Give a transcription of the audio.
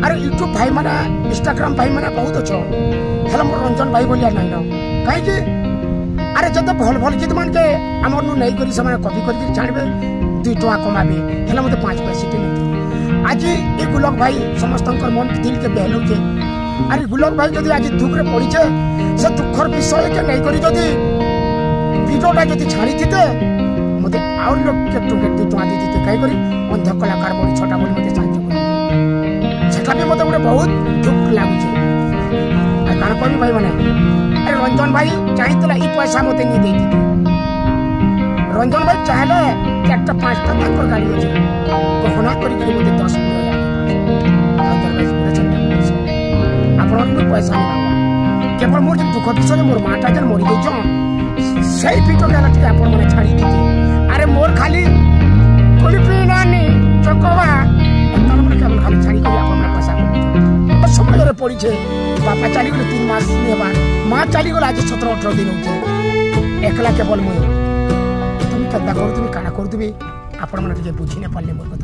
अरे यूट्यूब भाई माने इंस्टाग्राम भाई माने बहुत अच्छो हेला मोर रंजन भाई बोलिया नहीं न काहे कि अरे जब भल भल गीत मान के हमर नु नहीं करी समय कॉपी करके छाड़बे 2 टका कमाबे हेला मते 5 पैसे नहीं आज ए गुलक भाई समस्तंकर मन दिल के बहलो के अरे गुलक भाई जदी आज दुख रे पड़ी छे से दुखर विषय के नहीं करी जदी वीडियोटा जदी छाड़ी थिते मते और लोग के टुके आदि दिते काई करी अंध कलाकार बड़ी छोटा बोली मते साहाय्य करी सेटा भी मते गुटे बहुत दुख लागु छे आ कान कोनी भाई माने अरे रंजन भाई चाहितला ई पैसा मते नहीं देती रंजन भाई चाहले चारटा पांचटा तक गाड़ी हो कहना करी के मते 10 अपन पैसा नहीं केवल मोर दुख विषय मोर माटा जन मरी गई सही पीटो के लटके अपन मने छाड़ी दी अरे मोर खाली कुलपी नानी चकवा तन मने केवल खाली छाड़ी के अपन मने पैसा को समय रे पड़ी छे बापा चली गेल 3 मास नेबा मां चली गेल आज 17 18 दिन होते एकला केवल मोर तुम कदा कर तुम काना कर तुम आपण मने के बुझी ने पाले मोर कथा।